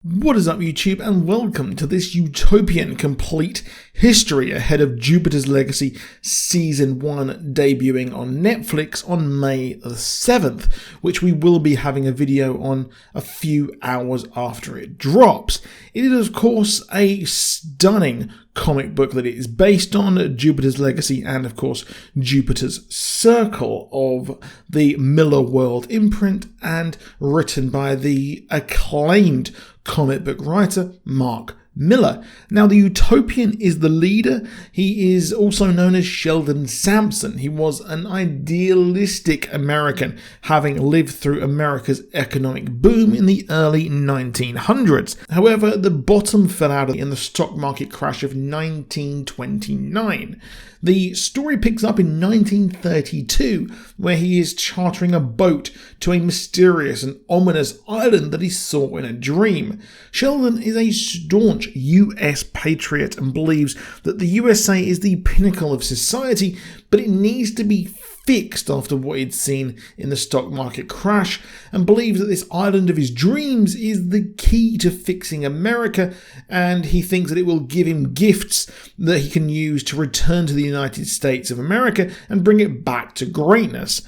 What is up, YouTube, and welcome to this Utopian complete history ahead of Jupiter's Legacy Season 1 debuting on Netflix on May the 7th, which we will be having a video on a few hours after it drops. It is, of course, a stunning comic book that it is based on, Jupiter's Legacy, and of course Jupiter's Circle of the Miller World imprint, and written by the acclaimed comic book writer Mark Miller. Now, the Utopian is the leader. He is also known as Sheldon Sampson. He was an idealistic American, having lived through America's economic boom in the early 1900s. However, the bottom fell out in the stock market crash of 1929. The story picks up in 1932, where he is chartering a boat to a mysterious and ominous island that he saw in a dream. Sheldon is a staunch US patriot and believes that the USA is the pinnacle of society, but it needs to be fixed after what he'd seen in the stock market crash, and believes that this island of his dreams is the key to fixing America, and he thinks that it will give him gifts that he can use to return to the United States of America and bring it back to greatness.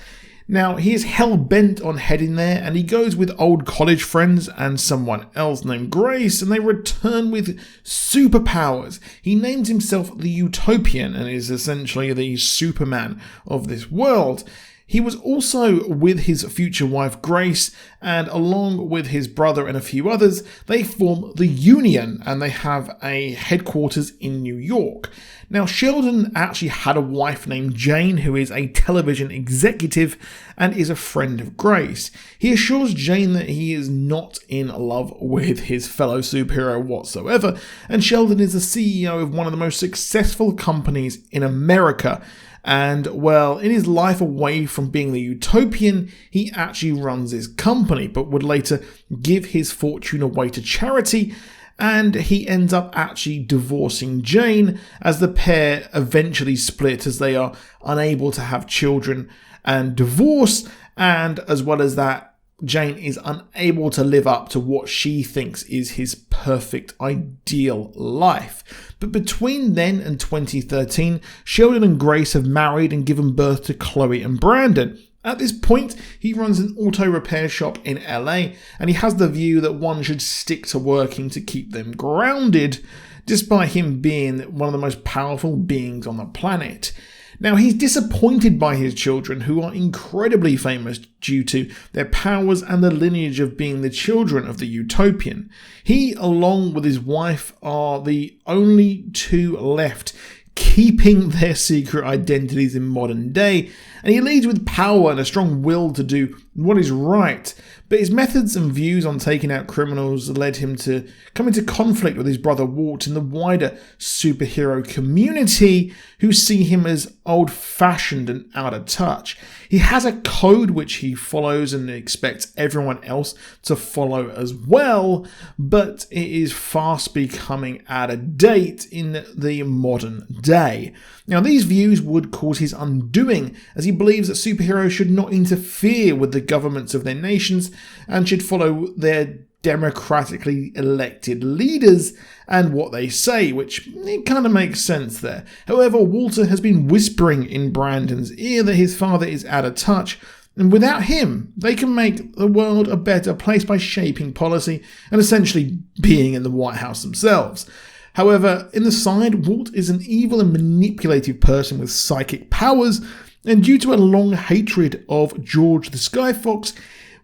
Now, he is hell-bent on heading there, and he goes with old college friends and someone else named Grace, and they return with superpowers. He names himself the Utopian and is essentially the Superman of this world. He was also with his future wife Grace, and along with his brother and a few others, they form the Union, and they have a headquarters in New York. Now, Sheldon actually had a wife named Jane, who is a television executive and is a friend of Grace. He assures Jane that he is not in love with his fellow superhero whatsoever, and Sheldon is the CEO of one of the most successful companies in America. And, well, in his life away from being the Utopian, he actually runs his company, but would later give his fortune away to charity, and he ends up actually divorcing Jane, as the pair eventually split as they are unable to have children and divorce, and as well as that, Jane is unable to live up to what she thinks is his perfect ideal life. But between then and 2013, Sheldon and Grace have married and given birth to Chloe and Brandon. At this point, he runs an auto repair shop in LA, and he has the view that one should stick to working to keep them grounded, despite him being one of the most powerful beings on the planet. Now, he's disappointed by his children, who are incredibly famous due to their powers and the lineage of being the children of the Utopian. He, along with his wife, are the only two left keeping their secret identities in modern day, and he leads with power and a strong will to do what is right. But his methods and views on taking out criminals led him to come into conflict with his brother Walt in the wider superhero community, who see him as old-fashioned and out of touch. He has a code which he follows and expects everyone else to follow as well, but it is fast becoming out of date in the modern day. Now, these views would cause his undoing, as he believes that superheroes should not interfere with the governments of their nations and should follow their democratically elected leaders and what they say, which it kind of makes sense there. However, Walter has been whispering in Brandon's ear that his father is out of touch, and without him, they can make the world a better place by shaping policy and essentially being in the White House themselves. However, in the side, Walt is an evil and manipulative person with psychic powers, and due to a long hatred of George the Sky Fox,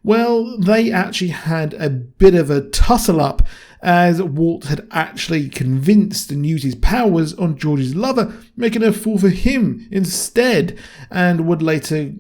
well, they actually had a bit of a tussle-up, as Walt had actually convinced and used his powers on George's lover, making her fall for him instead, and would later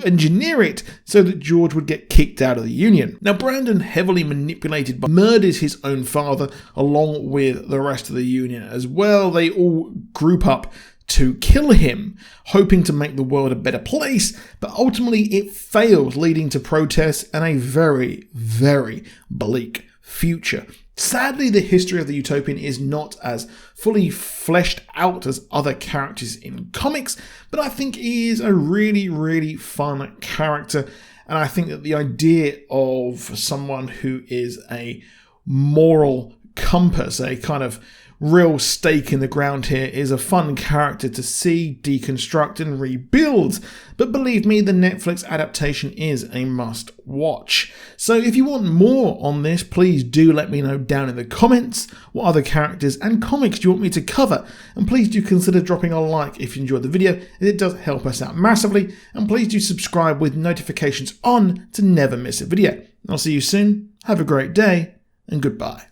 engineer it so that George would get kicked out of the Union. Now, Brandon, heavily manipulated, murders his own father along with the rest of the Union as well. They all group up to kill him, hoping to make the world a better place, but ultimately it fails, leading to protests and a very, very bleak future. Sadly, the history of the Utopian is not as fully fleshed out as other characters in comics, but I think he is a really, really fun character, and I think that the idea of someone who is a moral compass, a kind of real stake in the ground here, is a fun character to see, deconstruct and rebuild. But believe me, the Netflix adaptation is a must watch. So if you want more on this, please do let me know down in the comments what other characters and comics do you want me to cover. And please do consider dropping a like if you enjoyed the video, it does help us out massively. And please do subscribe with notifications on to never miss a video. I'll see you soon, have a great day, and goodbye.